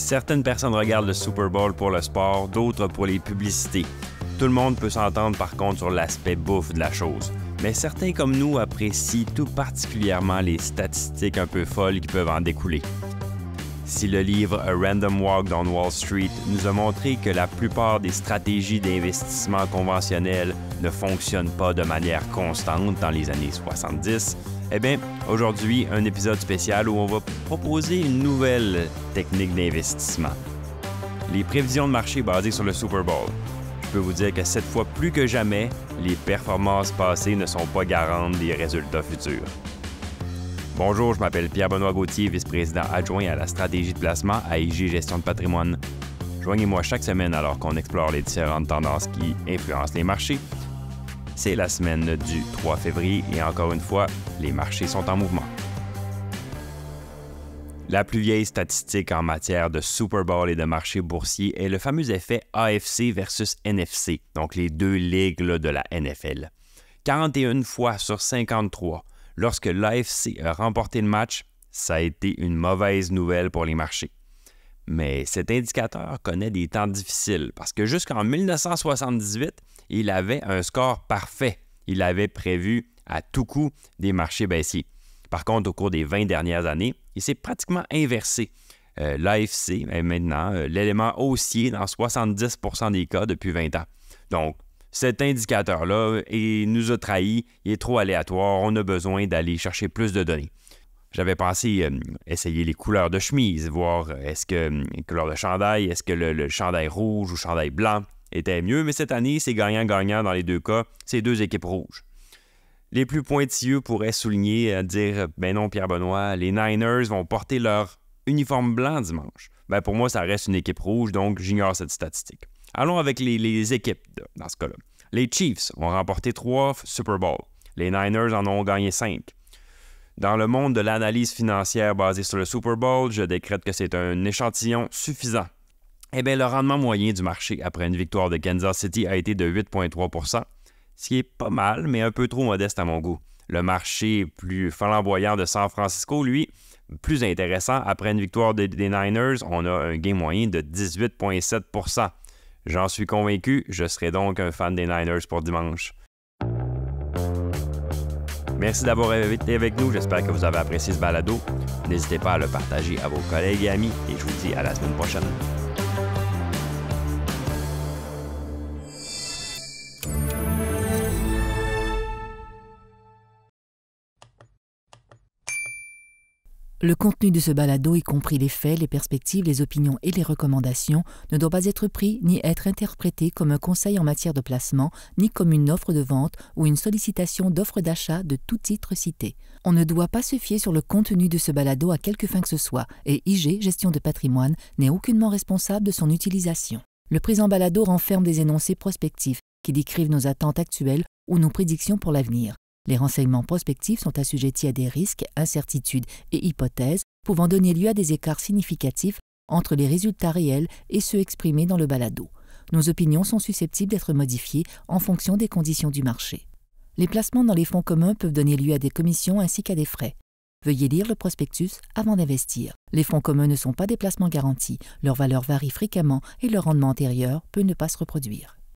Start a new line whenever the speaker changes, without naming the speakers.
Certaines personnes regardent le Super Bowl pour le sport, d'autres pour les publicités. Tout le monde peut s'entendre par contre sur l'aspect bouffe de la chose. Mais certains comme nous apprécient tout particulièrement les statistiques un peu folles qui peuvent en découler. Si le livre A Random Walk Down Wall Street nous a montré que la plupart des stratégies d'investissement conventionnelles ne fonctionnent pas de manière constante dans les années 70, eh bien, aujourd'hui, un épisode spécial où on va proposer une nouvelle technique d'investissement. Les prévisions de marché basées sur le Super Bowl. Je peux vous dire que cette fois plus que jamais, les performances passées ne sont pas garantes des résultats futurs. Bonjour, je m'appelle Pierre-Benoît Gauthier, vice-président adjoint à la stratégie de placement à IG Gestion de patrimoine. Joignez-moi chaque semaine alors qu'on explore les différentes tendances qui influencent les marchés. C'est la semaine du 3 février et encore une fois, les marchés sont en mouvement. La plus vieille statistique en matière de Super Bowl et de marché boursier est le fameux effet AFC versus NFC, donc les deux ligues de la NFL. 41 fois sur 53, lorsque l'AFC a remporté le match, ça a été une mauvaise nouvelle pour les marchés. Mais cet indicateur connaît des temps difficiles parce que jusqu'en 1978, il avait un score parfait. Il avait prévu à tout coup des marchés baissiers. Par contre, au cours des 20 dernières années, il s'est pratiquement inversé. L'AFC est maintenant l'élément haussier dans 70% des cas depuis 20 ans. Donc, cet indicateur-là nous a trahis, il est trop aléatoire, on a besoin d'aller chercher plus de données. J'avais pensé essayer les couleurs de chemise, voir est-ce que les couleurs de chandail, est-ce que le chandail rouge ou chandail blanc était mieux, mais cette année, c'est gagnant-gagnant dans les deux cas, c'est deux équipes rouges. Les plus pointilleux pourraient souligner, dire « Ben non, Pierre-Benoît, les Niners vont porter leur uniforme blanc dimanche. » Ben pour moi, ça reste une équipe rouge, donc j'ignore cette statistique. Allons avec les équipes dans ce cas-là. Les Chiefs ont remporté 3 Super Bowls. Les Niners en ont gagné 5. Dans le monde de l'analyse financière basée sur le Super Bowl, je décrète que c'est un échantillon suffisant. Eh bien, le rendement moyen du marché après une victoire de Kansas City a été de 8,3 %, ce qui est pas mal, mais un peu trop modeste à mon goût. Le marché plus flamboyant de San Francisco, lui, plus intéressant, après une victoire des Niners, on a un gain moyen de 18,7 %. J'en suis convaincu, je serai donc un fan des Niners pour dimanche. Merci d'avoir été avec nous, j'espère que vous avez apprécié ce balado. N'hésitez pas à le partager à vos collègues et amis et je vous dis à la semaine prochaine.
Le contenu de ce balado, y compris les faits, les perspectives, les opinions et les recommandations, ne doit pas être pris ni être interprété comme un conseil en matière de placement, ni comme une offre de vente ou une sollicitation d'offre d'achat de tout titre cité. On ne doit pas se fier sur le contenu de ce balado à quelque fin que ce soit, et IG, Gestion de patrimoine, n'est aucunement responsable de son utilisation. Le présent balado renferme des énoncés prospectifs qui décrivent nos attentes actuelles ou nos prédictions pour l'avenir. Les renseignements prospectifs sont assujettis à des risques, incertitudes et hypothèses pouvant donner lieu à des écarts significatifs entre les résultats réels et ceux exprimés dans le balado. Nos opinions sont susceptibles d'être modifiées en fonction des conditions du marché. Les placements dans les fonds communs peuvent donner lieu à des commissions ainsi qu'à des frais. Veuillez lire le prospectus avant d'investir. Les fonds communs ne sont pas des placements garantis, leur valeur varie fréquemment et leur rendement antérieur peut ne pas se reproduire.